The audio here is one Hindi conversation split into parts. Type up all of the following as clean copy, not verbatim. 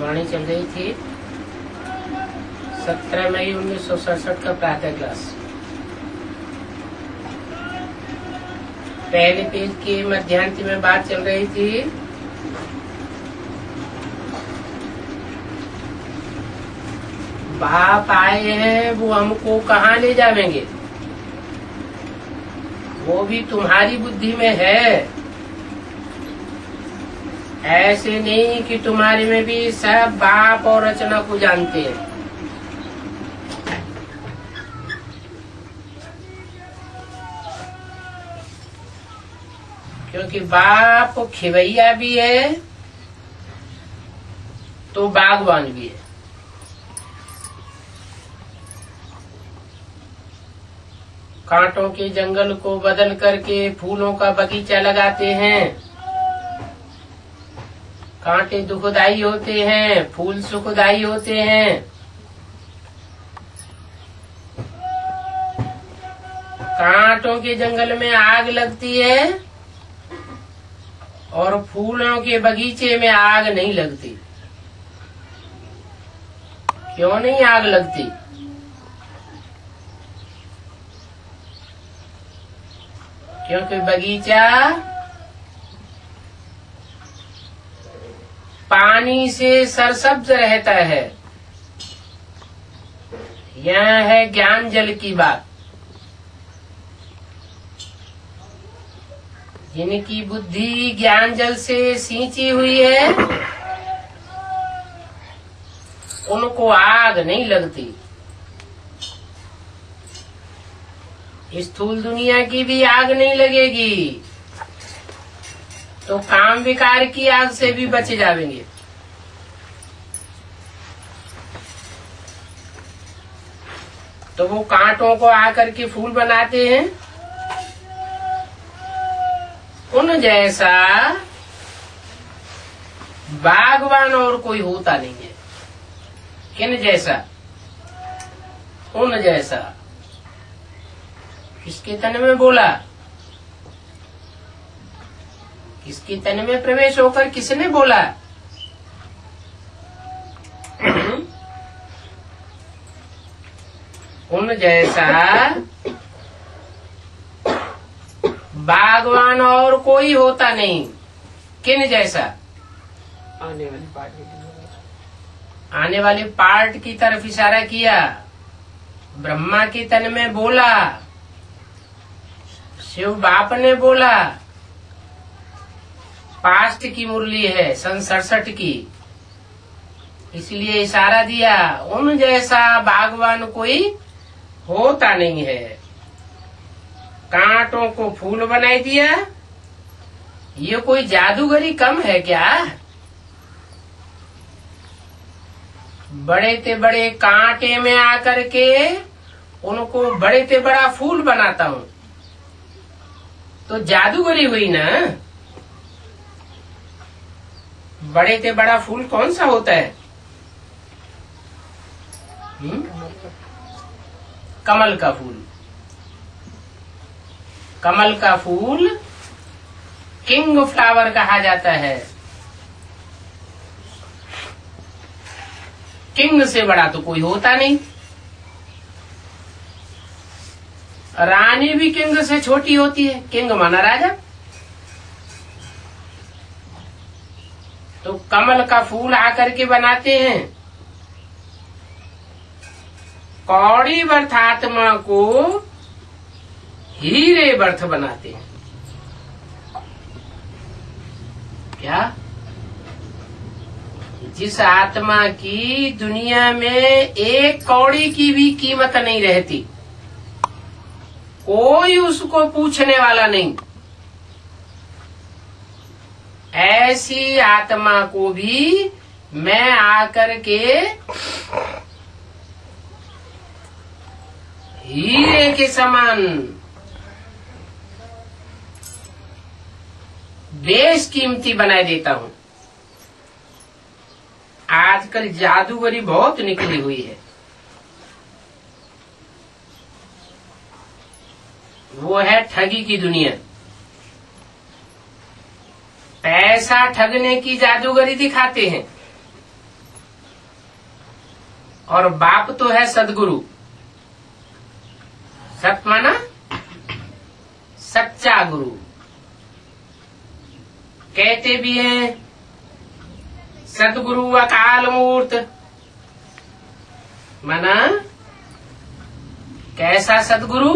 वाणी चल रही थी 17 मई 1967 का प्रातः क्लास। पहले पेज की मध्यांत में बात चल रही थी बाप आए हैं, वो हमको कहाँ ले जाएंगे, वो भी तुम्हारी बुद्धि में है। ऐसे नहीं कि तुम्हारे में भी सब बाप और रचना को जानते हैं। क्योंकि बाप खिवैया भी है तो बागवान भी है। कांटों के जंगल को बदल करके फूलों का बगीचा लगाते हैं। कांटे दुखदाई होते हैं, फूल सुखदाई होते हैं। कांटों के जंगल में आग लगती है और फूलों के बगीचे में आग नहीं लगती। क्यों नहीं आग लगती? क्योंकि बगीचा पानी से सरसब्ज रहता है। यह है ज्ञान जल की बात। जिनकी बुद्धि ज्ञान जल से सींची हुई है उनको आग नहीं लगती। स्थूल दुनिया की भी आग नहीं लगेगी तो काम विकार की आग से भी बच जाएंगे। तो वो कांटों को आकर के फूल बनाते हैं। उन जैसा बागवान और कोई होता नहीं है। किन जैसा? उन जैसा। किसके तन में बोला? किसके तन में प्रवेश होकर किसने बोला? उन जैसा बागवान और कोई होता नहीं। किन जैसा? आने वाले पार्ट की तरफ इशारा किया। ब्रह्मा के तन में बोला, शिव बाप ने बोला। पास्ट की मुरली है, सन 67 की, इसलिए इशारा दिया। उन जैसा बागवान कोई होता नहीं है। कांटों को फूल बना दिया। ये कोई जादूगरी कम है क्या? बड़े ते बड़े कांटे में आकर के उनको बड़े ते बड़ा फूल बनाता हूँ तो जादूगरी हुई ना। बड़े ते बड़ा फूल कौन सा होता है? कमल का फूल। कमल का फूल किंग फ्लावर कहा जाता है। किंग से बड़ा तो कोई होता नहीं। रानी भी किंग से छोटी होती है। किंग माना राजा। तो कमल का फूल आकर के बनाते हैं। कौड़ी वर्थ आत्मा को हीरे वर्थ बनाते हैं। क्या? जिस आत्मा की दुनिया में एक कौड़ी की भी कीमत नहीं रहती, कोई उसको पूछने वाला नहीं, ऐसी आत्मा को भी मैं आकर के हीरे के समान बेशकीमती बना देता हूं। आजकल जादूगरी बहुत निकली हुई है। वो है ठगी की दुनिया। पैसा ठगने की जादूगरी दिखाते हैं। और बाप तो है सदगुरु। सत माना सच्चा गुरु। कहते भी हैं सदगुरु अकाल मूर्त, माना कैसा सदगुरु?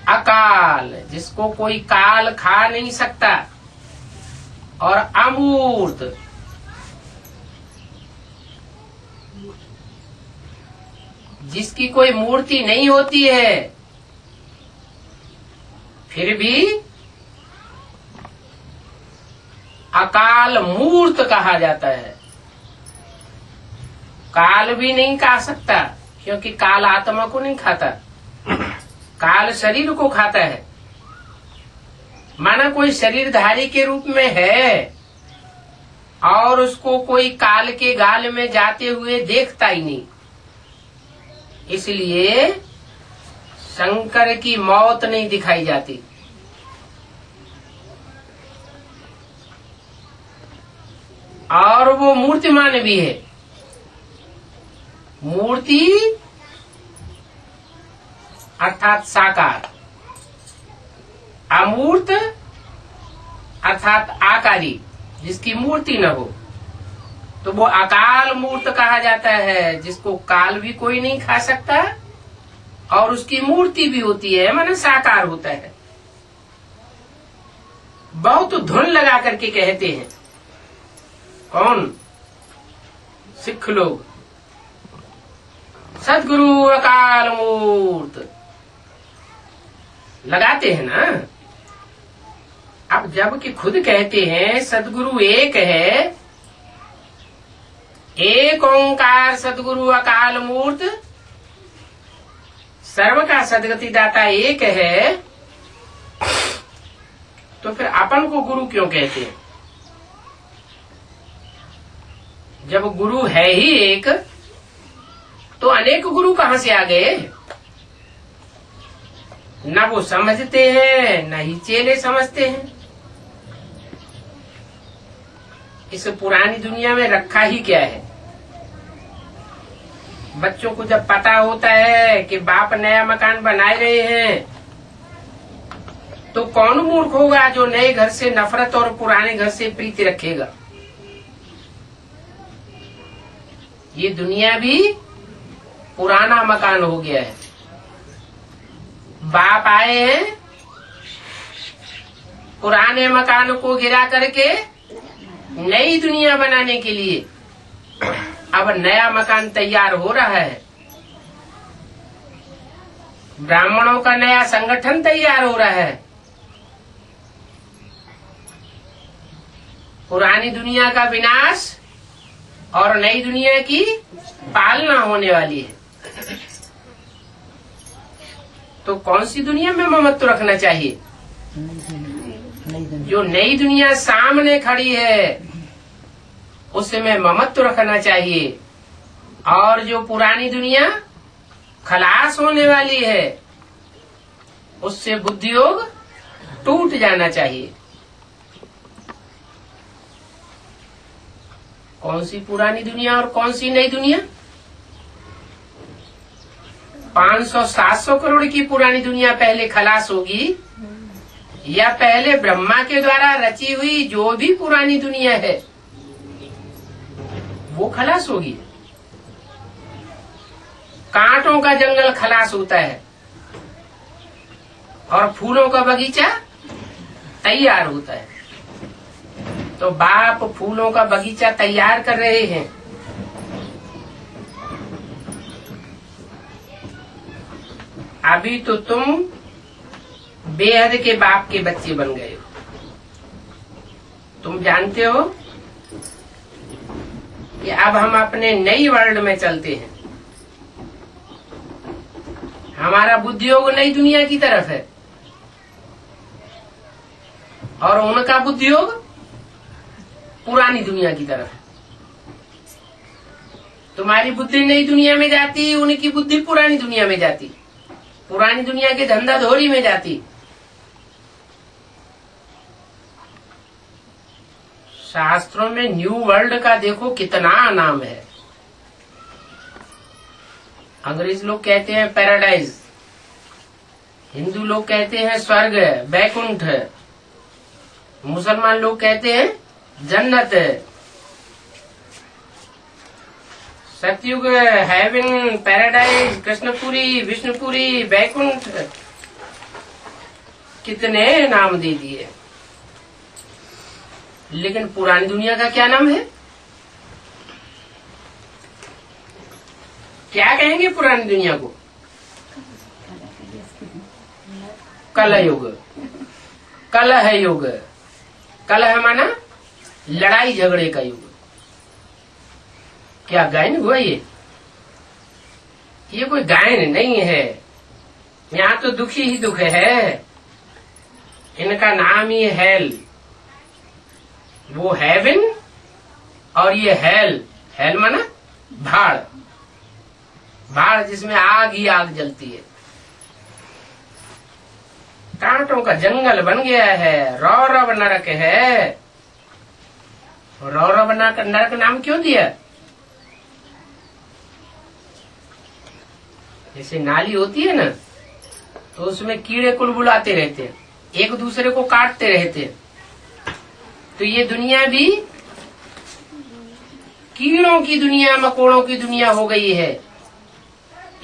अकाल, जिसको कोई काल खा नहीं सकता, और अमूर्त, जिसकी कोई मूर्ति नहीं होती है, फिर भी अकाल मूर्त कहा जाता है। काल भी नहीं खा सकता, क्योंकि काल आत्मा को नहीं खाता, काल शरीर को खाता है। माना कोई शरीरधारी के रूप में है और उसको कोई काल के गाल में जाते हुए देखता ही नहीं, इसलिए शंकर की मौत नहीं दिखाई जाती। और वो मूर्तिमान भी है। मूर्ति अर्थात साकार, अमूर्त अर्थात आकारी, जिसकी मूर्ति न हो, तो वो अकाल मूर्त कहा जाता है, जिसको काल भी कोई नहीं खा सकता और उसकी मूर्ति भी होती है, माने साकार होता है। बहुत धुन लगा करके कहते हैं। कौन? सिख लोग। सदगुरु अकाल मूर्त लगाते हैं ना। अब जबकि खुद कहते हैं सदगुरु एक है, एक ओंकार सदगुरु अकाल मूर्त, सर्व का सदगति दाता एक है, तो फिर अपन को गुरु क्यों कहते हैं? जब गुरु है ही एक, तो अनेक गुरु कहां से आ गए? न वो समझते हैं, न ही चेले समझते हैं। इस पुरानी दुनिया में रखा ही क्या है? बच्चों को जब पता होता है कि बाप नया मकान बना रहे हैं, तो कौन मूर्ख होगा जो नए घर से नफरत और पुराने घर से प्रीति रखेगा? ये दुनिया भी पुराना मकान हो गया है। बाप आए हैं पुराने मकान को गिरा करके नई दुनिया बनाने के लिए। अब नया मकान तैयार हो रहा है, ब्राह्मणों का नया संगठन तैयार हो रहा है। पुरानी दुनिया का विनाश और नई दुनिया की पालना होने वाली है। तो कौन सी दुनिया में ममत्व रखना चाहिए? जो नई दुनिया सामने खड़ी है उसमें ममत्व रखना चाहिए, और जो पुरानी दुनिया खलास होने वाली है उससे बुद्धियोग टूट जाना चाहिए। कौन सी पुरानी दुनिया और कौन सी नई दुनिया? 500-700 करोड़ की पुरानी दुनिया पहले खलास होगी, या पहले ब्रह्मा के द्वारा रची हुई जो भी पुरानी दुनिया है वो खलास होगी? कांटों का जंगल खलास होता है और फूलों का बगीचा तैयार होता है। तो बाप फूलों का बगीचा तैयार कर रहे हैं। अभी तो तुम बेहद के बाप के बच्चे बन गए हो। तुम जानते हो कि अब हम अपने नई वर्ल्ड में चलते हैं। हमारा बुद्धियोग नई दुनिया की तरफ है और उनका बुद्धियोग पुरानी दुनिया की तरफ है। तुम्हारी बुद्धि नई दुनिया में जाती, उनकी बुद्धि पुरानी दुनिया में जाती, पुरानी दुनिया के धंधाधोरी में जाती। शास्त्रों में न्यू वर्ल्ड का देखो कितना नाम है। अंग्रेज लोग कहते हैं पैराडाइज, हिंदू लोग कहते हैं स्वर्ग है, बैकुंठ है, मुसलमान लोग कहते हैं जन्नत है। सतयुग हेवन, पैराडाइज, कृष्णपुरी, विष्णुपुरी, बैकुंठ, कितने नाम दे दिए। लेकिन पुरानी दुनिया का क्या नाम है? क्या कहेंगे पुरानी दुनिया को? कलयुग, कलह युग। कलह माना लड़ाई झगड़े का युग। क्या गायन हुआ ये कोई गायन नहीं है। यहाँ तो दुख ही दुख है। इनका नाम ही हेल, वो हेवन और ये हेल। हेल माना भाड़, भाड़ जिसमें आग ही आग जलती है। कांटों का जंगल बन गया है, रौरव नरक है। रौरव नरक नाम क्यों दिया? जैसे नाली होती है ना, तो उसमें कीड़े कुलबुलाते रहते हैं, एक दूसरे को काटते रहते हैं। तो ये दुनिया भी कीड़ों की दुनिया, मकोड़ों की दुनिया हो गई है।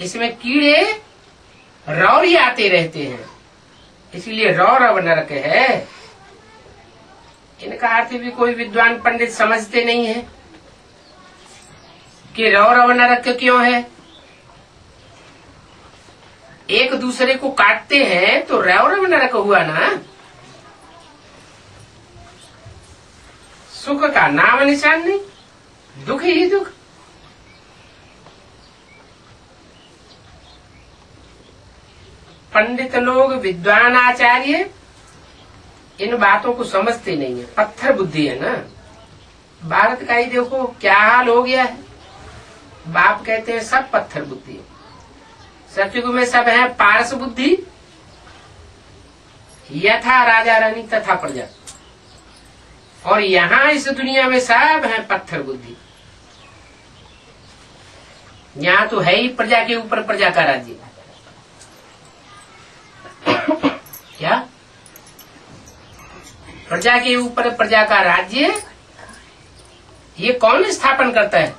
इसमें कीड़े रौरी आते रहते हैं, इसलिए रौरव नरक है। इनका अर्थ भी कोई विद्वान पंडित समझते नहीं है कि रौरव नरक क्यों है। एक दूसरे को काटते हैं तो रौरव नरक हुआ ना। सुख का नाम निशान नहीं, दुख ही दुख। पंडित लोग, विद्वान आचार्य इन बातों को समझते नहीं है, पत्थर बुद्धि है ना। भारत का ही देखो क्या हाल हो गया है। बाप कहते हैं सब पत्थर बुद्धि है। सतयुग में सब है पारस बुद्धि, यथा राजा रानी तथा प्रजा। और यहाँ इस दुनिया में सब है पत्थर बुद्धि। यहाँ तो है ही प्रजा के ऊपर प्रजा का राज्य। क्या? प्रजा के ऊपर प्रजा का राज्य ये कौन स्थापन करता है?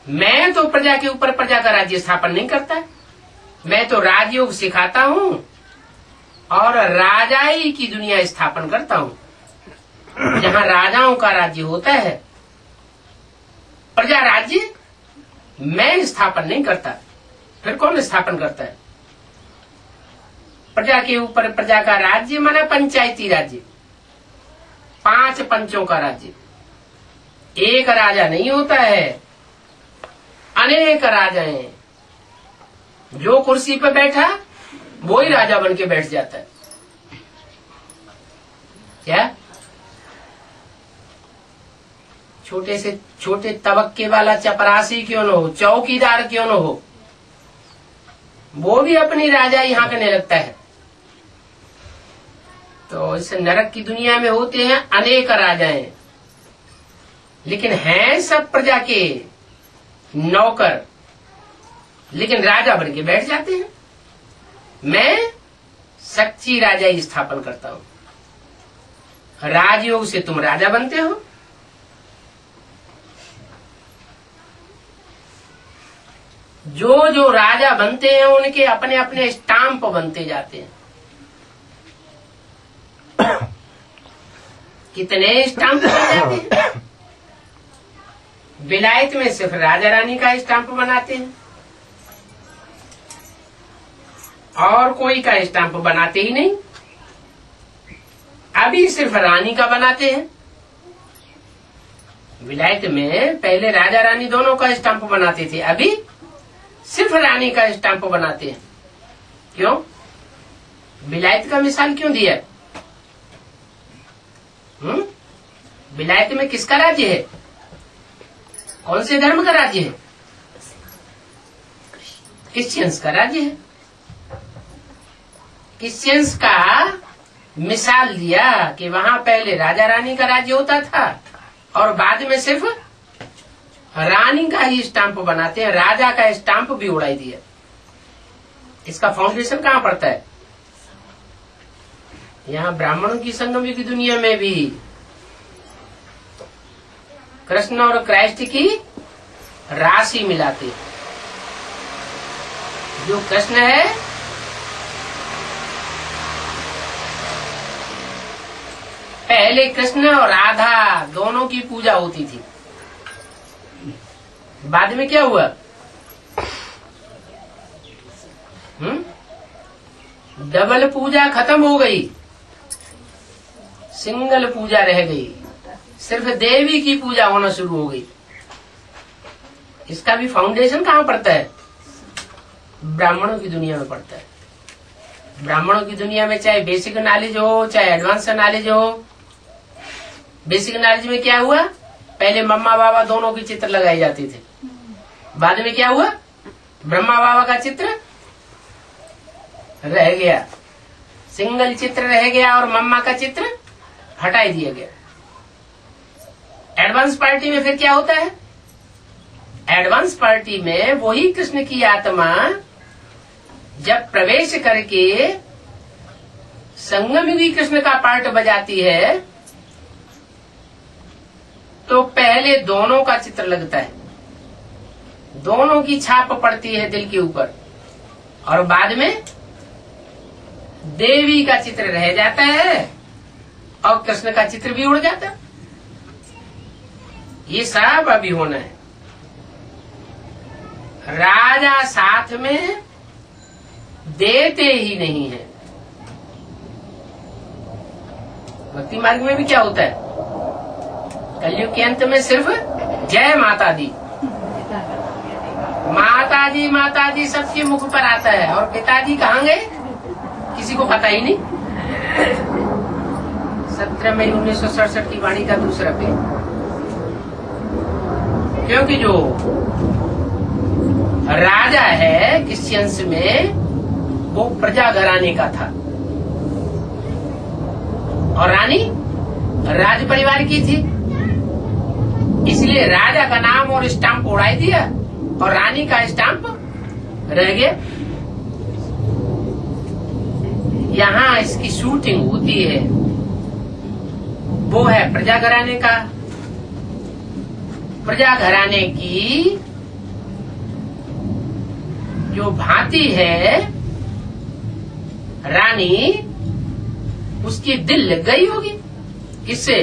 मैं तो प्रजा के ऊपर प्रजा का राज्य स्थापन नहीं करता। मैं तो राजयोग सिखाता हूँ और राजाई की दुनिया स्थापन करता हूँ, जहाँ राजाओं का राज्य होता है। प्रजा राज्य मैं स्थापन नहीं करता, फिर कौन स्थापन करता है? प्रजा के ऊपर प्रजा का राज्य माना पंचायती राज्य, 5 पंचों का राज्य। एक राजा नहीं होता है, अनेक राजाएं। जो कुर्सी पर बैठा वो ही राजा बन के बैठ जाता है। क्या? छोटे से छोटे तबक्के वाला चपरासी क्यों न हो, चौकीदार क्यों न हो, वो भी अपनी राजा ही हाँकने लगता है। तो इस नरक की दुनिया में होते हैं अनेक राजाएं, लेकिन हैं सब प्रजा के नौकर, लेकिन राजा बन के बैठ जाते हैं। मैं सच्ची राजा ही स्थापन करता हूं। राजयोग से तुम राजा बनते हो। जो जो राजा बनते हैं उनके अपने अपने स्टाम्प बनते जाते हैं। कितने स्टाम्प बन जाते हैं। विलायत में सिर्फ राजा रानी का स्टाम्प बनाते हैं और कोई का स्टाम्प बनाते ही नहीं। अभी सिर्फ रानी का बनाते हैं। विलायत में पहले राजा रानी दोनों का स्टाम्प बनाते थे, अभी सिर्फ रानी का स्टाम्प बनाते हैं। क्यों? विलायत का मिसाल क्यों दिया? विलायत में किसका राज्य है? कौन से धर्म का राज्य है? क्रिश्चियंस का राज्य है। क्रिश्चियंस का मिसाल दिया कि वहां पहले राजा रानी का राज्य होता था और बाद में सिर्फ रानी का ही स्टाम्प बनाते हैं, राजा का स्टाम्प भी उड़ाई दिया। इसका फाउंडेशन कहाँ पड़ता है? यहाँ ब्राह्मणों की संगम की दुनिया में भी कृष्ण और क्राइस्ट की राशि मिलाते। जो कृष्ण है पहले कृष्ण और राधा दोनों की पूजा होती थी। बाद में क्या हुआ? डबल पूजा खत्म हो गई, सिंगल पूजा रह गई, सिर्फ देवी की पूजा होना शुरू हो गई। इसका भी फाउंडेशन कहाँ पड़ता है? ब्राह्मणों की दुनिया में पड़ता है। ब्राह्मणों की दुनिया में चाहे बेसिक नॉलेज हो चाहे एडवांस नॉलेज हो। बेसिक नॉलेज में क्या हुआ? पहले मम्मा बाबा दोनों की चित्र लगाई जाती थे। बाद में क्या हुआ? ब्रह्मा बाबा का चित्र रह गया, सिंगल चित्र रह गया और मम्मा का चित्र हटाई दिया गया। एडवांस पार्टी में फिर क्या होता है? एडवांस पार्टी में वही कृष्ण की आत्मा जब प्रवेश करके संगम भी कृष्ण का पार्ट बजाती है तो पहले दोनों का चित्र लगता है, दोनों की छाप पड़ती है दिल के ऊपर, और बाद में देवी का चित्र रह जाता है और कृष्ण का चित्र भी उड़ जाता है। ये सब अभी होना है। राजा साथ में देते ही नहीं है। भक्ति मार्ग में भी क्या होता है? कलयुग के अंत में सिर्फ जय माता दी, माता जी सबके मुख पर आता है, और पिताजी कहाँ गए किसी को पता ही नहीं। 17 मई 1967 की वाणी का दूसरा पेज। क्योंकि जो राजा है क्रिश्चियंस में वो प्रजा घराने का था और रानी राज परिवार की थी, इसलिए राजा का नाम और स्टाम्प उड़ाई दिया और रानी का स्टाम्प रह गया। यहाँ इसकी शूटिंग होती है, वो है प्रजा घराने का। प्रजा घराने की जो भांति है रानी, उसकी दिल लग गई होगी किससे?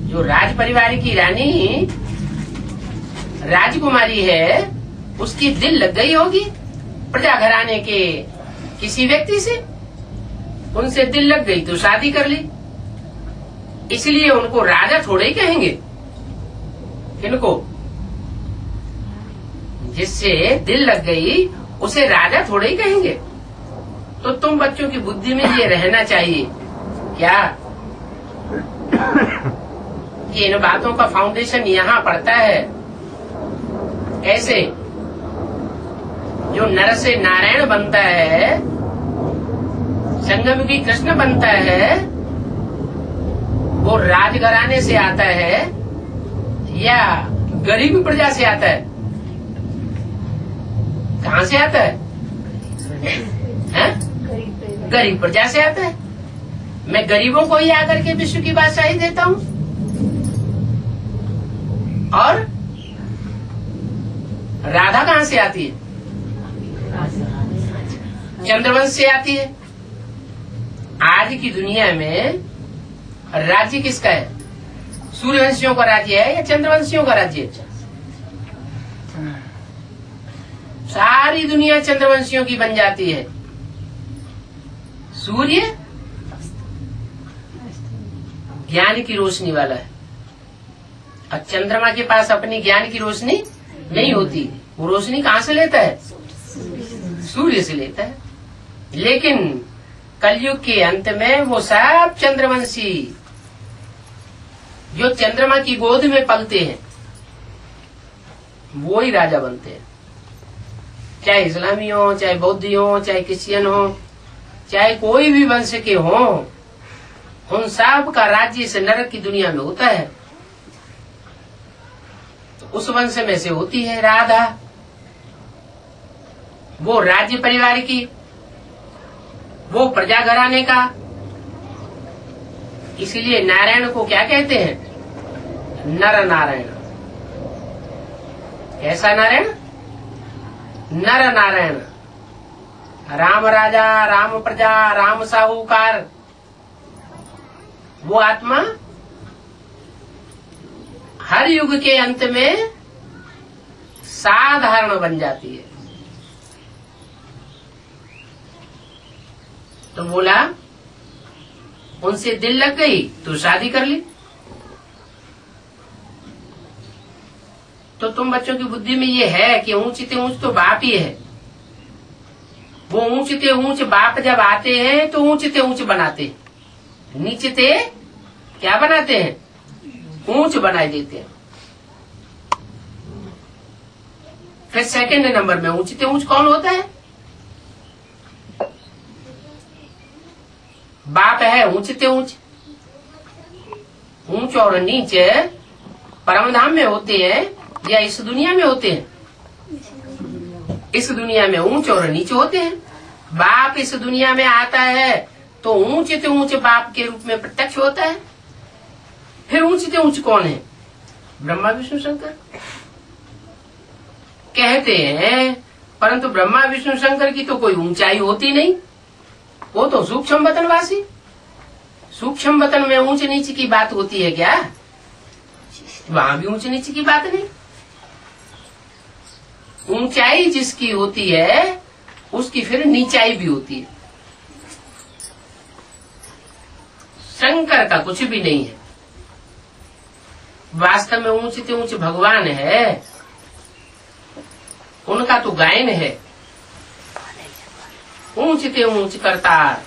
जो राज परिवार की रानी राजकुमारी है उसकी दिल लग गई होगी प्रजा घराने के किसी व्यक्ति से, उनसे दिल लग गई तो शादी कर ली। इसलिए उनको राजा थोड़े ही कहेंगे। किनको? जिससे दिल लग गई उसे राजा थोड़े ही कहेंगे। तो तुम बच्चों की बुद्धि में ये रहना चाहिए क्या कि इन बातों का फाउंडेशन यहाँ पड़ता है। कैसे? जो नर से नारायण बनता है, संगम भी कृष्ण बनता है, वो राजघराने से आता है या गरीब प्रजा से आता है? कहाँ से आता है? गरीब प्रजा से आता है। मैं गरीबों को ही आकर के विश्व की बादशाही देता हूँ। और राधा कहाँ से आती है? चंद्रवंश से आती है। आज की दुनिया में राज्य किसका है? सूर्यवंशियों का राज्य है या चंद्रवंशियों का राज्य है? सारी दुनिया चंद्रवंशियों की बन जाती है। सूर्य ज्ञान की रोशनी वाला है, और चंद्रमा के पास अपनी ज्ञान की रोशनी नहीं होती। वो रोशनी कहाँ से लेता है? सूर्य से लेता है। लेकिन कलयुग के अंत में वो सब चंद्रवंशी जो चंद्रमा की गोद में पलते हैं वो ही राजा बनते हैं। चाहे इस्लामी हो, चाहे बौद्धी हो, चाहे क्रिश्चियन हो, चाहे कोई भी वंश के हो, उन सब का राज्य इस नरक की दुनिया में होता है। उस वंश में से होती है राधा, वो राज्य परिवार की, वो प्रजा घराने का। इसलिए नारायण को क्या कहते हैं? नर नारायण। कैसा नारायण? नर नारायण। राम राजा, राम प्रजा, राम साहूकार। वो आत्मा हर युग के अंत में साधारण बन जाती है। तो बोला उनसे दिल लग गई तो शादी कर ली। तो तुम बच्चों की बुद्धि में ये है कि ऊंचते ऊंच तो बाप ही है। वो ऊंचते ऊंच बाप जब आते हैं तो ऊंचते ऊंच बनाते हैं, नीचते क्या बनाते हैं? ऊंच बनाए देते हैं। फिर सेकंड नंबर में ऊंचते ऊंच कौन होता है? बाप है ऊंचते ऊंच। ऊंच और नीच परमधाम में होते हैं या इस दुनिया में होते हैं? इस दुनिया में ऊंच और नीच होते हैं। बाप इस दुनिया में आता है तो ऊंचते ऊंच बाप के रूप में प्रत्यक्ष होता है। फिर ऊंचते ऊंच कौन है? ब्रह्मा विष्णु शंकर कहते हैं। परंतु ब्रह्मा विष्णु शंकर की तो कोई ऊंचाई होती नहीं, वो तो सूक्ष्म वतनवासी। सूक्ष्म वतन में ऊंच नीच की बात होती है क्या? वहां भी ऊंच नीच की बात नहीं। ऊंचाई जिसकी होती है उसकी फिर नीचाई भी होती है। शंकर का कुछ भी नहीं है। वास्तव में ऊंचते ऊंच भगवान है, उनका तो गायन है, ऊंचते ऊंच करतार।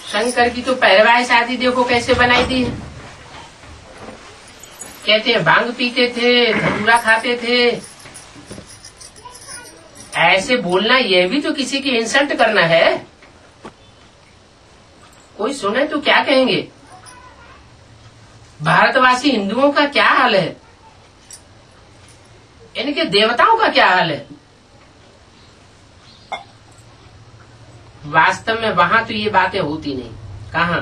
शंकर की तो पहलवाई शादी देखो कैसे बनाई दी है। कहते हैं भांग पीते थे, धतूरा खाते थे। ऐसे बोलना यह भी तो किसी की इंसल्ट करना है। कोई सुने तो क्या कहेंगे? भारतवासी हिंदुओं का क्या हाल है? इनके देवताओं का क्या हाल है? वास्तव में वहां तो ये बातें होती नहीं। कहाँ?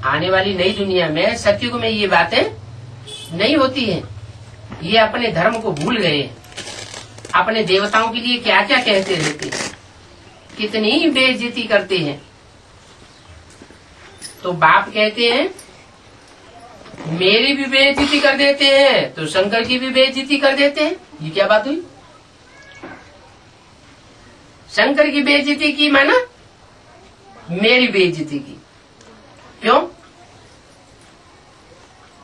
आने वाली नई दुनिया में, सतयुग में ये बातें नहीं होती हैं। ये अपने धर्म को भूल गए हैं। अपने देवताओं के लिए क्या क्या कहते रहते हैं, कितनी बेइज्जती करते हैं। तो बाप कहते हैं मेरी भी बेइज्जती कर देते हैं तो शंकर की भी बेइज्जती कर देते हैं। ये क्या बात हुई? शंकर की बेइज्जती की माना मेरी बेइज्जती की। क्यों?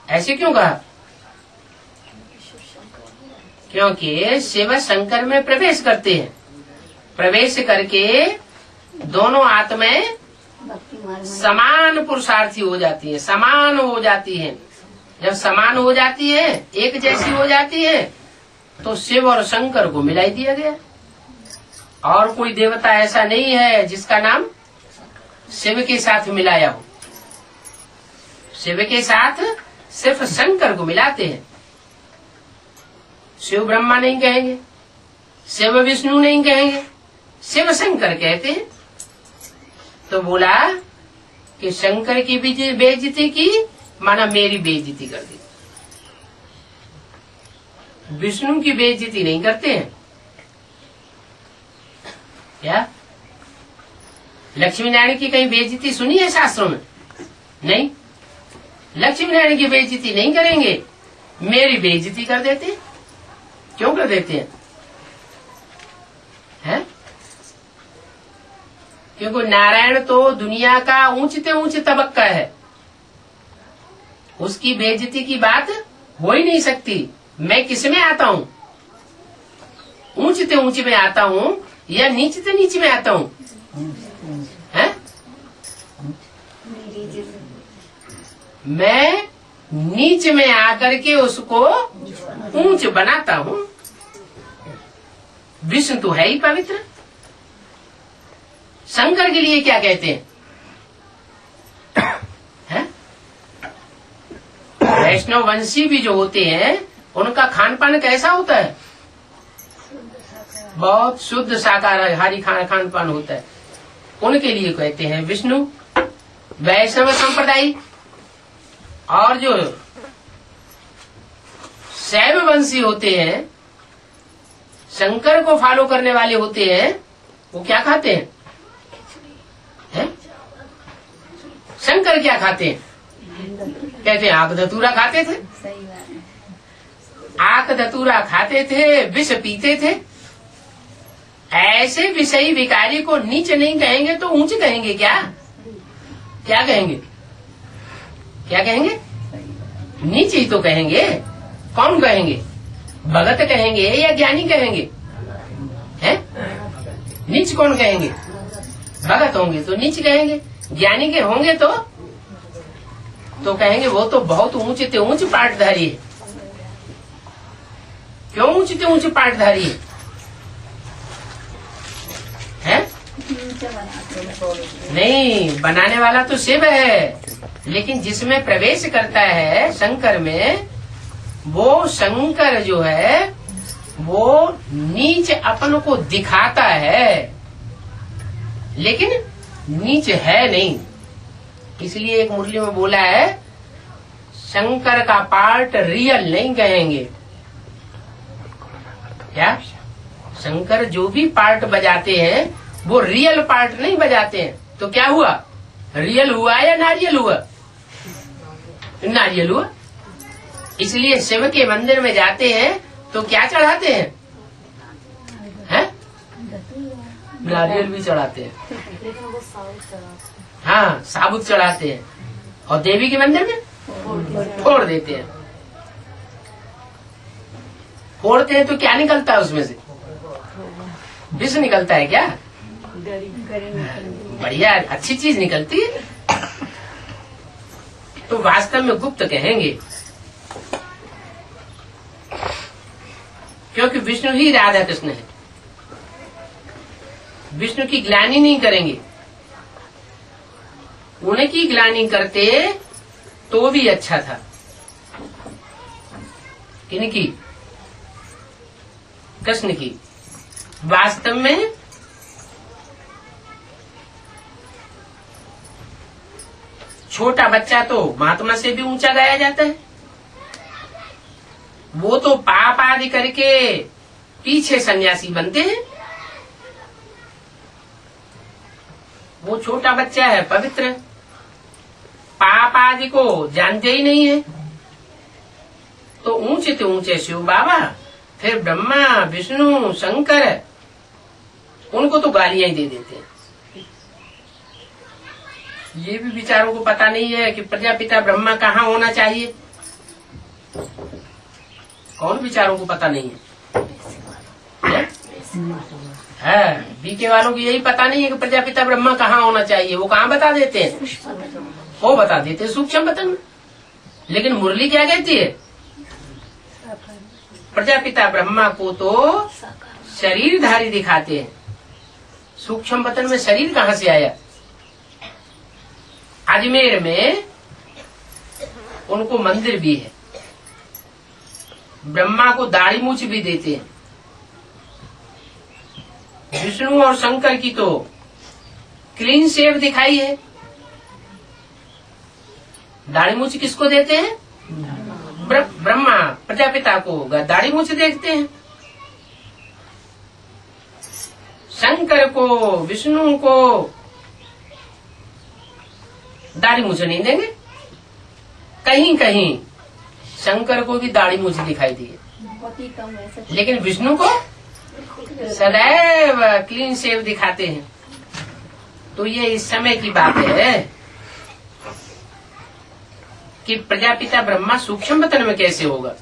ऐसे क्यों कहा? क्योंकि शिव शंकर में प्रवेश करते हैं। प्रवेश करके दोनों आत्माएं समान पुरुषार्थी हो जाती है, समान हो जाती है। जब समान हो जाती है, एक जैसी हो जाती है, तो शिव और शंकर को मिलाई दिया गया। और कोई देवता ऐसा नहीं है जिसका नाम शिव के साथ मिलाया हो। शिव के साथ सिर्फ शंकर को मिलाते हैं। शिव ब्रह्मा नहीं कहेंगे, शिव विष्णु नहीं कहेंगे, शिव शंकर कहते हैं। तो बोला कि शंकर की भी बेइज्जती की माना मेरी बेइज्जती कर दी। विष्णु की बेइज्जती नहीं करते हैं क्या? लक्ष्मी नारायण की कहीं बेइज्जती सुनी है शास्त्रों में? नहीं। लक्ष्मी नारायण की बेइज्जती नहीं करेंगे, मेरी बेइज्जती कर देते हैं। क्यों कर देते हैं? है? क्योंकि नारायण तो दुनिया का ऊंचते ऊंच तबक्का है, उसकी बेइज्जती की बात हो ही नहीं सकती। मैं किस में आता हूँ? ऊंचते ऊंच में आता हूँ या नीचते नीच में आता हूँ? है? मैं नीच में आकर के उसको ऊंच बनाता हूँ। विष्णु तो है ही पवित्र। शंकर के लिए क्या कहते हैं? वैष्णव वंशी भी जो होते हैं उनका खान पान कैसा होता है? बहुत शुद्ध शाकाहारी खान पान होता है। उनके लिए कहते हैं विष्णु। वैष्णव संप्रदाय और जो शैव वंशी होते हैं, शंकर को फॉलो करने वाले होते हैं, वो क्या खाते हैं? शंकर क्या खाते हैं? कहते हैं आक धतूरा खाते थे। आक धतूरा खाते थे, विष पीते थे। ऐसे विषयी विकारी को नीच नहीं कहेंगे तो ऊंच कहेंगे क्या? क्या कहेंगे? क्या कहेंगे? नीच ही तो कहेंगे। कौन कहेंगे? भगत कहेंगे या ज्ञानी कहेंगे? हैं? नीच कौन कहेंगे? भगत होंगे तो नीच कहेंगे, ज्ञानी के होंगे तो कहेंगे वो तो बहुत ऊंचे ऊंच पाठधारी है। क्यों ऊंचे ऊंच पाठधारी है? नहीं, बनाने वाला तो शिव है, लेकिन जिसमें प्रवेश करता है शंकर में, वो शंकर जो है वो नीच अपन को दिखाता है, लेकिन नीच है नहीं। इसलिए एक मुरली में बोला है शंकर का पार्ट रियल नहीं कहेंगे। क्या? शंकर जो भी पार्ट बजाते हैं वो रियल पार्ट नहीं बजाते हैं। तो क्या हुआ? रियल हुआ या नारियल हुआ? नारियल हुआ। इसलिए शिव के मंदिर में जाते हैं तो क्या चढ़ाते हैं? नारियल भी चढ़ाते हैं, हाँ, साबुत चढ़ाते हैं। और देवी के मंदिर में फोड़ देते हैं। फोड़ते हैं तो क्या निकलता है उसमें से? विष निकलता है क्या? बढ़िया अच्छी चीज निकलती है। तो वास्तव में गुप्त कहेंगे, क्योंकि विष्णु ही राधा कृष्ण है। विष्णु की ग्लानि नहीं करेंगे। उनकी ग्लानि करते तो भी अच्छा था। किनकी? कृष्ण की। वास्तव में छोटा बच्चा तो महात्मा से भी ऊंचा गाया जाता है। वो तो पाप आदि करके पीछे सन्यासी बनते हैं। वो छोटा बच्चा है, पवित्र, पाप आदि को जानते ही नहीं है। तो ऊंचे से ऊंचे शिव बाबा, फिर ब्रह्मा, विष्णु, शंकर, उनको तो गालियां ही दे देते हैं। ये भी विचारों को पता नहीं है कि प्रजापिता ब्रह्मा कहाँ होना चाहिए। कौन विचारों को पता नहीं है? बीके वालों को यही पता नहीं है कि प्रजापिता ब्रह्मा कहाँ होना चाहिए। वो कहाँ बता देते हैं? वो बता देते हैं सूक्ष्म बतन में। लेकिन मुरली क्या कहती है? प्रजापिता ब्रह्मा को तो शरीरधारी दिखाते हैं। सूक्ष्म बतन में शरीर कहाँ से आया? अजमेर में उनको मंदिर भी है। ब्रह्मा को दाढ़ी मूछ भी देते हैं। विष्णु और शंकर की तो क्लीन शेव दिखाई है। दाढ़ी मूछ किसको देते हैं? ब्रह्मा प्रजापिता को दाढ़ी मूछ देखते हैं। शंकर को, विष्णु को दाढ़ी मूछ नहीं देंगे। कहीं कहीं शंकर को भी दाढ़ी मूछ दिखाई दी है, लेकिन विष्णु को सदैव क्लीन शेव दिखाते हैं। तो ये इस समय की बात है कि प्रजापिता ब्रह्मा सूक्ष्म बतन में कैसे होगा?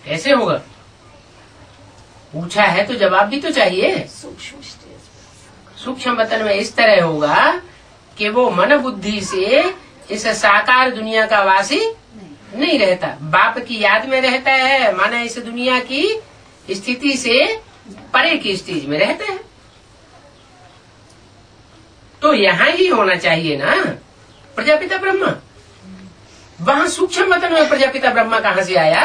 कैसे होगा? पूछा है तो जवाब भी तो चाहिए। सूक्ष्म बतन में इस तरह होगा कि वो मन बुद्धि से इस साकार दुनिया का वासी नहीं रहता, बाप की याद में रहता है, माना इस दुनिया की स्थिति से परे की स्टेज में रहते हैं। तो तो यहाँ ही होना चाहिए ना प्रजापिता ब्रह्मा। वहां सूक्ष्म मतन में प्रजापिता ब्रह्मा कहाँ से आया?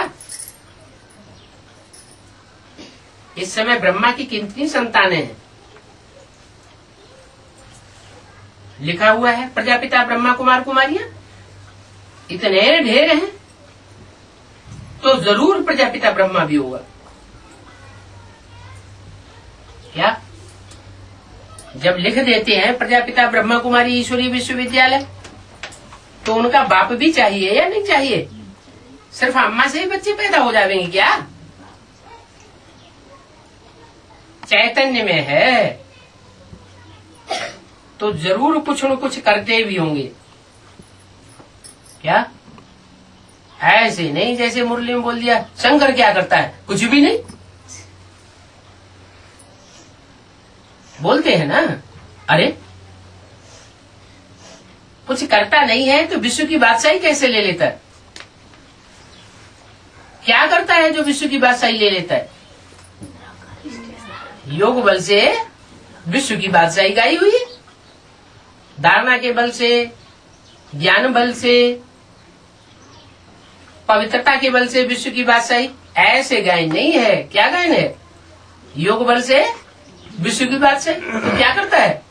इस समय ब्रह्मा की कितनी संतानें हैं? लिखा हुआ है प्रजापिता ब्रह्मा कुमार कुमारियां इतने ढेर हैं, तो जरूर प्रजापिता ब्रह्मा भी होगा। क्या जब लिख देते हैं प्रजापिता ब्रह्मा कुमारी ईश्वरीय विश्वविद्यालय, तो उनका बाप भी चाहिए या नहीं चाहिए? सिर्फ अम्मा से ही बच्चे पैदा हो जाएंगे क्या? चैतन्य में है तो जरूर कुछ न कुछ करते भी होंगे। क्या ऐसे नहीं जैसे मुरली में बोल दिया शंकर क्या करता है? कुछ भी नहीं बोलते हैं ना। अरे कुछ करता नहीं है तो विश्व की बादशाही कैसे ले लेता है? क्या करता है जो विश्व की बादशाही ले लेता है? योग बल से विश्व की बादशाही गाई हुई है, धारणा के बल से, ज्ञान बल से, पवित्रता के बल से विश्व की बादशाही ऐसे गायन नहीं है। क्या गायन है? योग बल से विश्व की बादशाही। तो क्या करता है?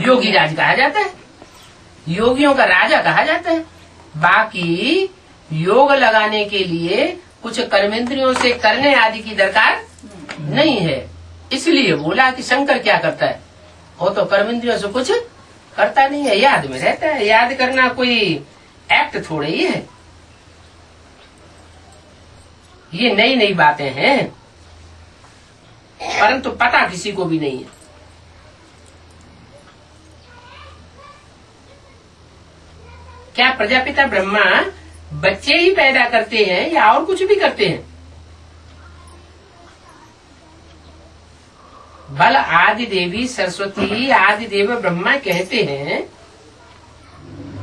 योगी राज कहा जाता है, योगियों का राजा कहा जाता है। बाकी योग लगाने के लिए कुछ कर्मेंद्रियों से करने आदि की दरकार नहीं है। इसलिए बोला कि शंकर क्या करता है? वो तो कर्मेंद्रियों से कुछ करता नहीं है, याद में रहता है। याद करना कोई एक्ट थोड़े ही है। ये नई नई बातें हैं, परंतु पता किसी को भी नहीं है। क्या प्रजापिता ब्रह्मा बच्चे ही पैदा करते हैं या और कुछ भी करते हैं? बल आदि देवी सरस्वती आदि देव ब्रह्मा कहते हैं,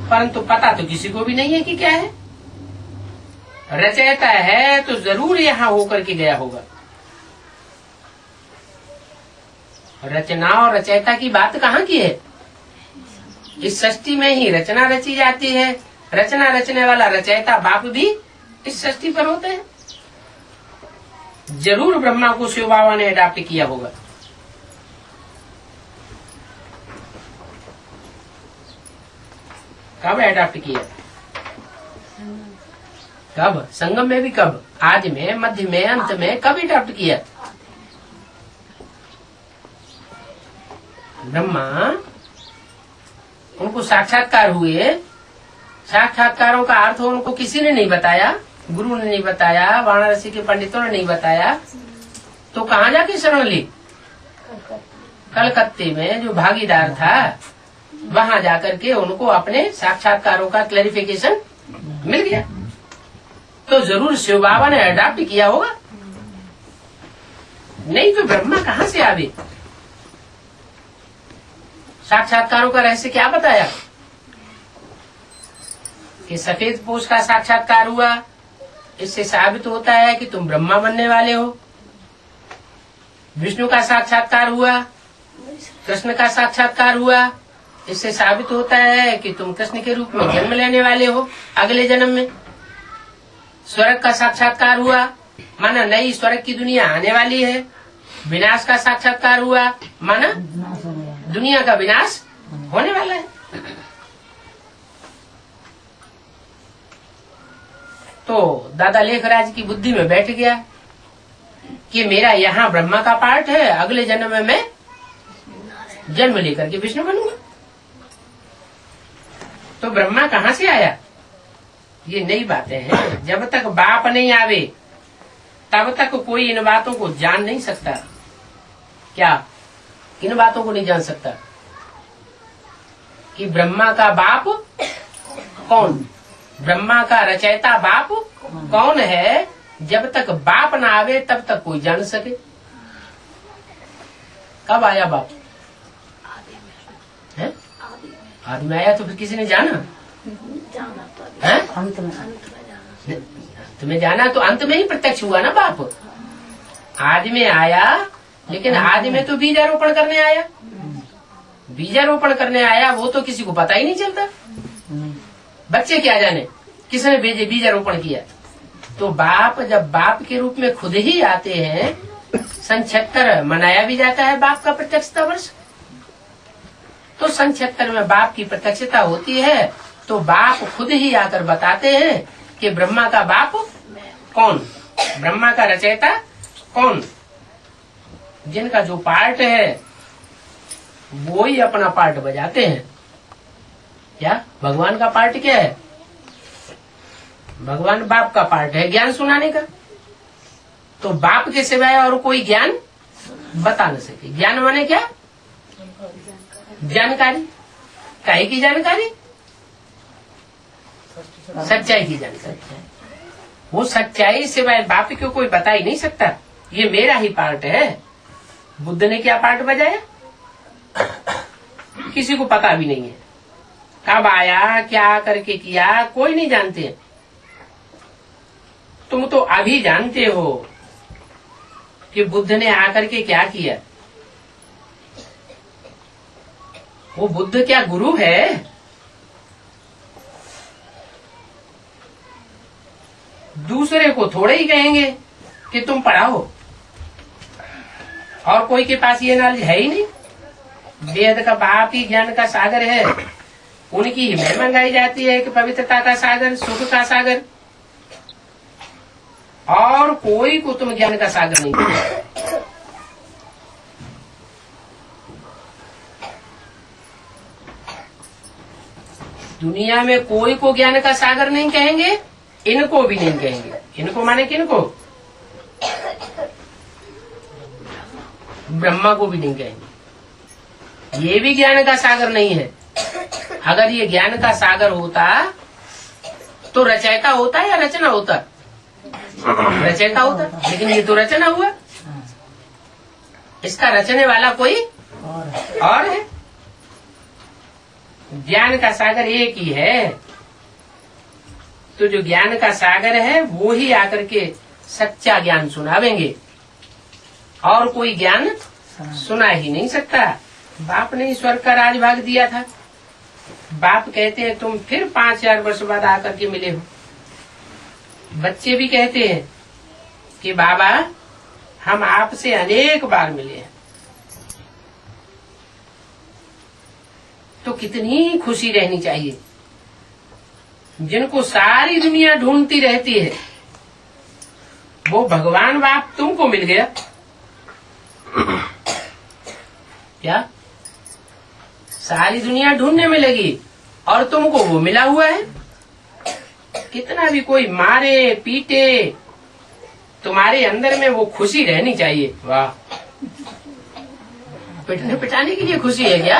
परंतु पता तो किसी को भी नहीं है कि क्या है। रचयिता है तो जरूर यहाँ होकर के गया होगा। रचना और रचयिता की बात कहाँ की है? इस सृष्टि में ही रचना रची जाती है। रचना रचने वाला रचयिता बाप भी इस सृष्टि पर होते हैं। जरूर ब्रह्मा को शिव बाबा ने अडॉप्ट किया होगा। कब अडॉप्ट किया? कब? संगम में भी कब? आदि में, मध्य में, अंत में कब अडॉप्ट किया? ब्रह्मा उनको साक्षात्कार हुए, साक्षात्कारों का अर्थ उनको किसी ने नहीं बताया, गुरु ने नहीं बताया, वाराणसी के पंडितों ने नहीं बताया, तो कहाँ जाके शरण ली? कलकत्ते में जो भागीदार था वहां जाकर के उनको अपने साक्षात्कारों का क्लैरिफिकेशन मिल गया। तो जरूर शिव बाबा ने अडॉप्ट किया होगा, नहीं तो ब्रह्मा कहाँ से आवे? साक्षात्कारों का रहस्य क्या बताया कि सफेद पोष का साक्षात्कार हुआ, इससे साबित होता है कि तुम ब्रह्मा बनने वाले हो। विष्णु का साक्षात्कार हुआ, कृष्ण का साक्षात्कार हुआ, इससे साबित होता है कि तुम कृष्ण के रूप में जन्म लेने वाले हो अगले जन्म में। स्वर्ग का साक्षात्कार हुआ, माना नई स्वर्ग की दुनिया आने वाली है। विनाश का साक्षात्कार हुआ, माना दुनिया का विनाश होने वाला है। तो दादा लेखराज की बुद्धि में बैठ गया कि मेरा यहाँ ब्रह्मा का पार्ट है, अगले जन्म में मैं जन्म लेकर के विष्णु बनूंगा। तो ब्रह्मा कहाँ से आया? ये नई बातें हैं। जब तक बाप नहीं आवे तब तक कोई इन बातों को जान नहीं सकता। क्या इन बातों को नहीं जान सकता कि ब्रह्मा का बाप कौन, ब्रह्मा का रचयिता बाप कौन है? जब तक बाप ना आवे तब तक कोई जान सके। कब आया बाप? है? आदि में आया तो फिर किसी ने जाना है? तुम्हें जाना तो अंत में ही प्रत्यक्ष हुआ ना बाप। आदि में आया लेकिन आदि में तो बीजारोपण करने आया, बीजारोपण करने आया, वो तो किसी को पता ही नहीं चलता। बच्चे क्या जाने किसने बीजारोपण किया। तो बाप जब बाप के रूप में खुद ही आते हैं, सन 76 मनाया भी जाता है बाप का प्रत्यक्षता वर्ष। तो सन 76 में बाप की प्रत्यक्षता होती है, तो बाप खुद ही आकर बताते हैं कि ब्रह्मा का बाप कौन, ब्रह्मा का रचयिता कौन। जिनका जो पार्ट है वो ही अपना पार्ट बजाते हैं। क्या भगवान का पार्ट क्या है? भगवान बाप का पार्ट है ज्ञान सुनाने का। तो बाप के सिवाय और कोई ज्ञान बता न सके। ज्ञान माने क्या? जानकारी। काहे की जानकारी? सच्चाई की जानकारी। वो सच्चाई सिवाय बाप को कोई बता ही नहीं सकता। ये मेरा ही पार्ट है। बुद्ध ने क्या पार्ट बजाया? किसी को पता भी नहीं है। कब आया, क्या करके किया, कोई नहीं जानते। तुम तो अभी जानते हो कि बुद्ध ने आकर के क्या किया। वो बुद्ध क्या गुरु है? दूसरे को थोड़े ही कहेंगे कि तुम पढ़ाओ, और कोई के पास ये नॉलेज है ही नहीं। वेद का बाप ही ज्ञान का सागर है, उनकी ही महिमा गाई जाती है कि पवित्रता का सागर, सुख का सागर, और कोई को तुम ज्ञान का सागर नहीं कहोगे। दुनिया में कोई को ज्ञान का सागर नहीं कहेंगे, इनको भी नहीं कहेंगे। इनको माने किनको? ब्रह्मा को भी नहीं कहेंगे। ये भी ज्ञान का सागर नहीं है। अगर ये ज्ञान का सागर होता तो रचयिता होता या रचना होता? रचयिता होता, लेकिन ये तो रचना हुआ। इसका रचने वाला कोई और है। ज्ञान का सागर एक ही है। तो जो ज्ञान का सागर है वो ही आकर के सच्चा ज्ञान सुनावेंगे, और कोई ज्ञान सुना ही नहीं सकता। बाप ने स्वर्ग का राजभाग दिया था। बाप कहते हैं तुम फिर 5000 वर्ष बाद आकर के मिले हो। बच्चे भी कहते हैं कि बाबा हम आपसे अनेक बार मिले हैं। तो कितनी खुशी रहनी चाहिए। जिनको सारी दुनिया ढूंढती रहती है, वो भगवान बाप तुमको मिल गया। क्या सारी दुनिया ढूंढने में लगी और तुमको वो मिला हुआ है। कितना भी कोई मारे पीटे, तुम्हारे अंदर में वो खुशी रहनी चाहिए। वाह, पिटने पिटाने के लिए खुशी है क्या?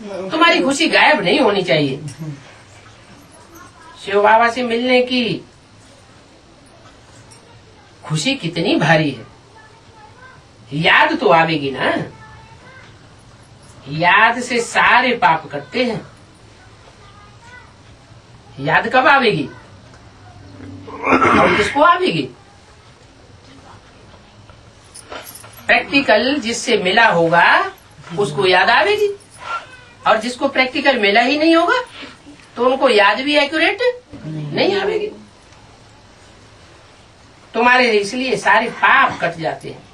तुम्हारी खुशी गायब नहीं होनी चाहिए। शिव बाबा से मिलने की खुशी कितनी भारी है। याद तो आवेगी ना। याद से सारे पाप कटते हैं। याद कब आवेगी और किसको आवेगी? प्रैक्टिकल जिससे मिला होगा उसको याद आवेगी, और जिसको प्रैक्टिकल मिला ही नहीं होगा तो उनको याद भी एक्यूरेट नहीं आवेगी। तुम्हारे इसलिए सारे पाप कट जाते हैं।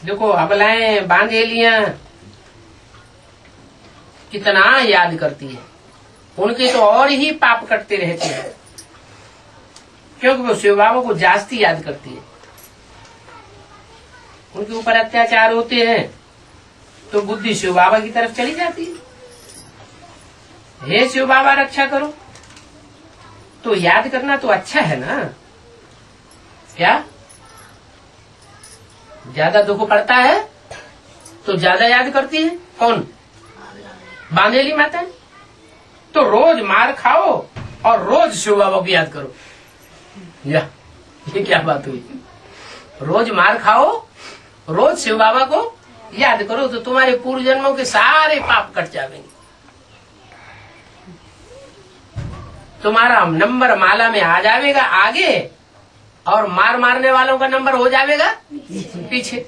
देखो अबलाएं बांधेलियां कितना याद करती है, उनके तो और ही पाप कटते रहते हैं, क्योंकि वो शिव बाबा को जास्ती याद करती है। उनके ऊपर अत्याचार होते हैं तो बुद्धि शिव बाबा की तरफ चली जाती है। हे शिव बाबा रक्षा करो। तो याद करना तो अच्छा है ना। क्या ज्यादा दुख पड़ता है तो ज्यादा याद करती है कौन? बांधेली माता। तो रोज मार खाओ और रोज शिव बाबा को याद करो। ये क्या बात हुई? रोज मार खाओ, रोज शिव बाबा को याद करो, तो तुम्हारे पूर्व जन्मों के सारे पाप कट जाएंगे। तुम्हारा नंबर माला में आ जाएगा आगे, और मारने वालों का नंबर हो जाएगा पीछे।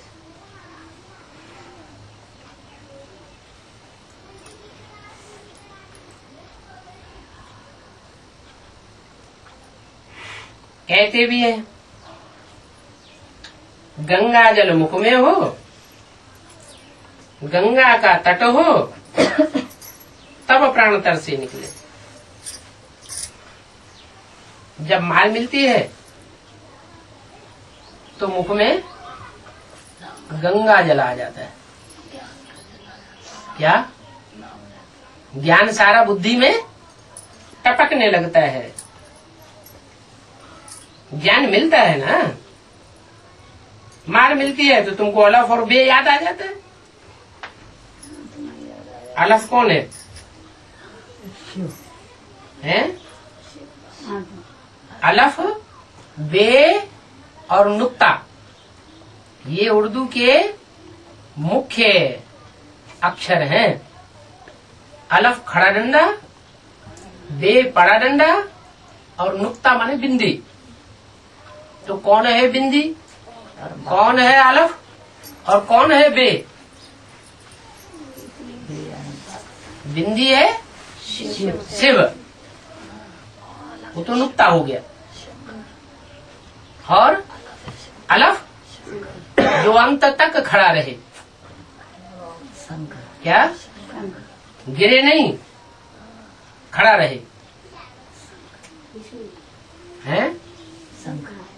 कहते भी है गंगा जल मुख में हो, गंगा का तट हो, तब प्राण तर से निकले। जब माल मिलती है तो मुख में गंगा जल आ जाता है। क्या ज्ञान सारा बुद्धि में टपकने लगता है। ज्ञान मिलता है ना, मार मिलती है तो तुमको अलफ और बे याद आ जाता है। अलफ कौन है? हैं? अलफ, बे और नुक्ता, ये उर्दू के मुख्य अक्षर हैं। अलफ खड़ा डंडा, बे पड़ा डंडा और नुक्ता माने बिंदी। तो कौन है बिंदी, कौन है अलफ और कौन है बे? बिंदी है शिव, वो तो नुक्ता हो गया। और अलफ जो अंत तक खड़ा रहे, क्या गिरे नहीं, खड़ा रहे हैं।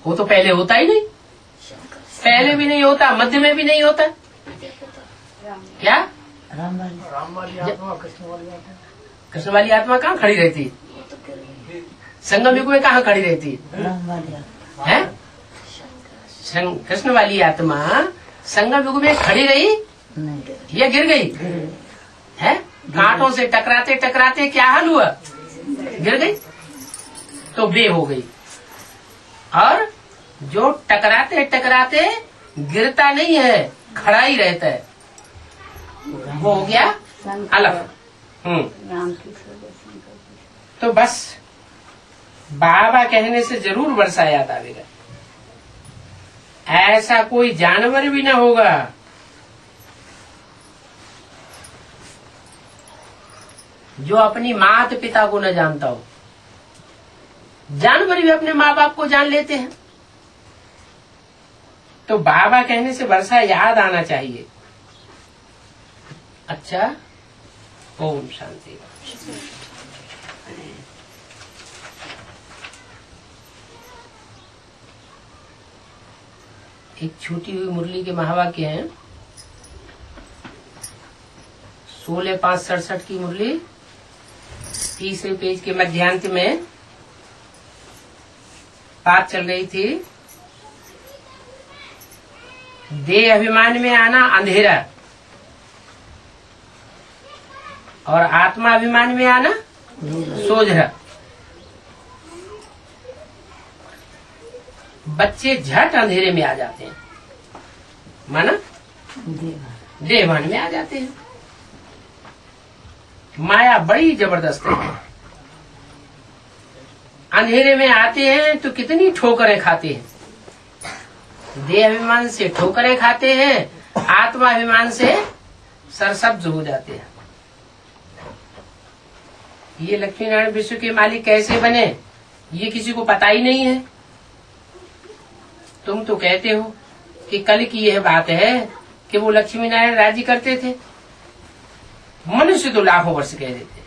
वो तो पहले होता ही नहीं, पहले भी नहीं होता, मध्य में भी नहीं होता। क्या राम वाली आत्मा, कृष्ण वाली आत्मा कहाँ खड़ी रहती? संगम युग में कहाँ खड़ी रहती है? कृष्ण वाली आत्मा संगम युग में खड़ी रही या गिर गई है? कांटों से टकराते टकराते क्या हाल हुआ? गिर गई, तो बे हो गई। और जो टकराते टकराते गिरता नहीं है, खड़ा ही रहता है, वो हो गया अलफ। तो बस बाबा कहने से जरूर वर्षा याद आवेगा। ऐसा कोई जानवर भी न होगा जो अपनी माता पिता को न जानता हो। जानवर भी अपने माँ बाप को जान लेते हैं। तो बाबा कहने से वर्षा याद आना चाहिए। अच्छा, ओम शांति। एक छूटी हुई मुरली के महावाक्य हैं। 16/5/67 की मुरली, तीसरे पेज के मध्यांत में बात चल रही थी। देह अभिमान में आना अंधेरा और आत्मा अभिमान में आना सोझा। बच्चे झट अंधेरे में आ जाते हैं, माना देहभान में आ जाते हैं। माया बड़ी जबरदस्त है। अंधेरे में आते हैं तो कितनी ठोकरें खाते हैं। देह अभिमान से ठोकरें खाते हैं, आत्मा अभिमान से सरसब्ज हो जाते हैं। ये लक्ष्मी नारायण विश्व के मालिक कैसे बने, ये किसी को पता ही नहीं है। तुम तो कहते हो कि कल की यह बात है कि वो लक्ष्मी नारायण राज्य करते थे। मनुष्य तो लाखों वर्ष कह देते।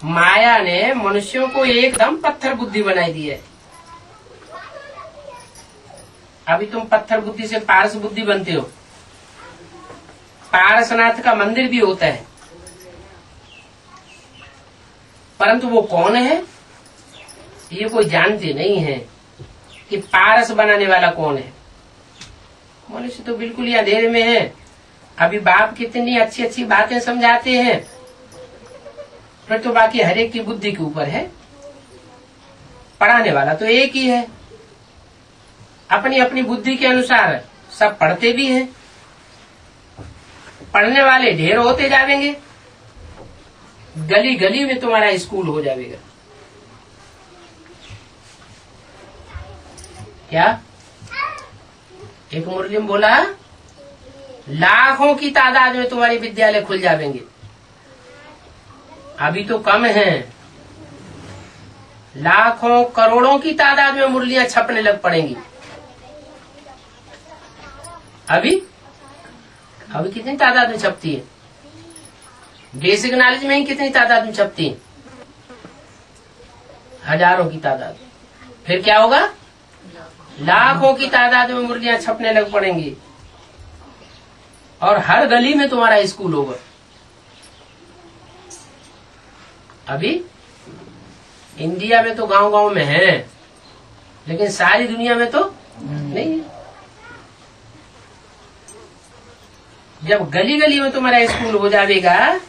माया ने मनुष्यों को एकदम पत्थर बुद्धि बनाई दी है। अभी तुम पत्थर बुद्धि से पारस बुद्धि बनते हो। पारसनाथ का मंदिर भी होता है, परंतु वो कौन है ये कोई जानते नहीं है कि पारस बनाने वाला कौन है। मनुष्य तो बिल्कुल ही अंधेरे में है। अभी बाप कितनी अच्छी अच्छी बातें समझाते हैं, फिर तो बाकी हर एक की बुद्धि के ऊपर है। पढ़ाने वाला तो एक ही है, अपनी अपनी बुद्धि के अनुसार सब पढ़ते भी हैं। पढ़ने वाले ढेर होते जाएंगे, गली गली में तुम्हारा स्कूल हो जाएगा। क्या? एक मुरली में बोला लाखों की तादाद में तुम्हारे विद्यालय खुल जाएंगे। अभी तो कम है, लाखों करोड़ों की तादाद में मुरलियां छपने लग पड़ेंगी। अभी कितनी तादाद में छपती है? बेसिक नॉलेज में ही कितनी तादाद में छपती है? हजारों की तादाद। फिर क्या होगा? लाखों की तादाद में मुरलियां छपने लग पड़ेंगी और हर गली में तुम्हारा स्कूल होगा। अभी इंडिया में तो गांव गांव में है, लेकिन सारी दुनिया में तो नहीं है। जब गली गली में तुम्हारा स्कूल हो जाएगा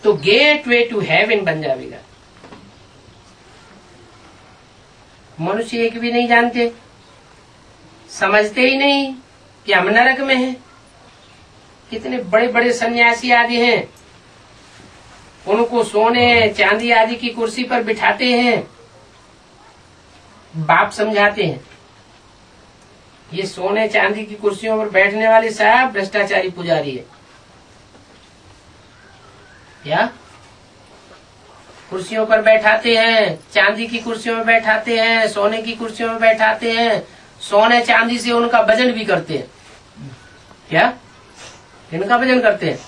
तो गेट वे टू हेवन बन जाएगा। मनुष्य एक भी नहीं जानते, समझते ही नहीं कि हम नरक में हैं। कितने बड़े बड़े सन्यासी आदि हैं, उनको सोने चांदी आदि की कुर्सी पर बिठाते हैं, बाप समझाते हैं ये सोने चांदी की कुर्सियों पर बैठने वाले साहब भ्रष्टाचारी पुजारी है। क्या? कुर्सियों पर बैठाते हैं, चांदी की कुर्सियों में बैठाते हैं, सोने की कुर्सियों में बैठाते हैं, सोने चांदी से उनका वजन भी करते हैं। क्या? इनका वजन करते हैं।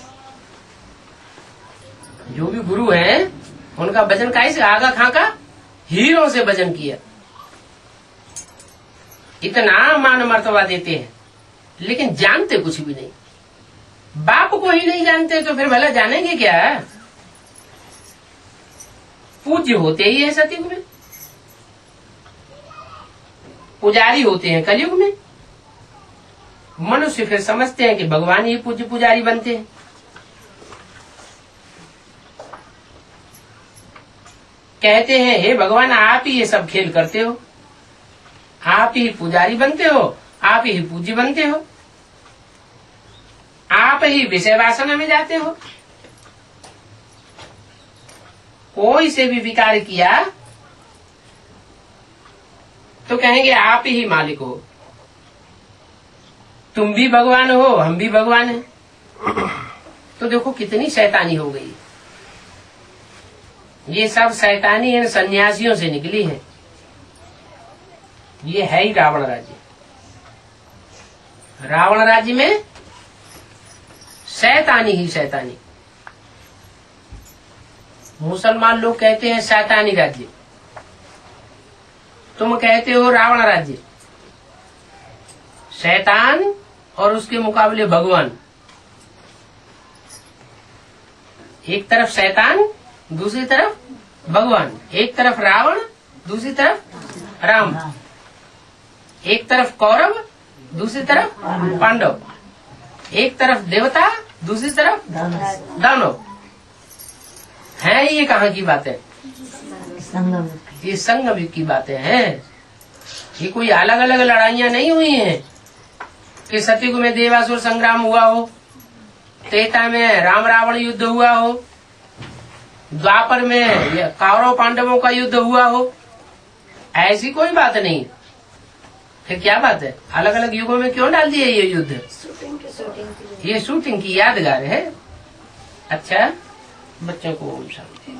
जो भी गुरु हैं उनका वजन कैसे? आगा खाका हीरों से वजन किया। इतना मान मर्तबा देते हैं, लेकिन जानते कुछ भी नहीं। बाप को ही नहीं जानते तो फिर भला जानेंगे क्या? पूज्य होते ही है सतयुग में, पुजारी होते हैं कलयुग में। मनुष्य फिर समझते हैं कि भगवान ही पूज्य पुजारी बनते हैं। कहते हैं हे भगवान आप ही ये सब खेल करते हो, आप ही पुजारी बनते हो, आप ही पूज्य बनते हो, आप ही विषय वासना में जाते हो। कोई से भी विकार किया तो कहेंगे आप ही मालिक हो, तुम भी भगवान हो, हम भी भगवान हैं। तो देखो कितनी शैतानी हो गई। ये सब शैतानी इन सन्यासियों से निकली है। ये है ही रावण राज्य। रावण राज्य में शैतानी ही शैतानी। मुसलमान लोग कहते हैं शैतानी राज्य, तुम कहते हो रावण राज्य। शैतान और उसके मुकाबले भगवान। एक तरफ शैतान, दूसरी तरफ भगवान। एक तरफ रावण, दूसरी तरफ राम। एक तरफ कौरव, दूसरी तरफ पांडव। एक तरफ देवता, दूसरी तरफ दानव। है ये कहाँ की बातें? ये संगम युग की बातें हैं। ये कोई अलग अलग लड़ाइयां नहीं हुई हैं कि सतयुग में देवासुर संग्राम हुआ हो, त्रेता में राम रावण युद्ध हुआ हो, द्वापर में कौरव पांडवों का युद्ध हुआ हो। ऐसी कोई बात नहीं। फिर क्या बात है? अलग अलग युगों में क्यों डाल दिए ये युद्ध? ये शूटिंग की यादगार है। अच्छा, बच्चों को ओम शांति।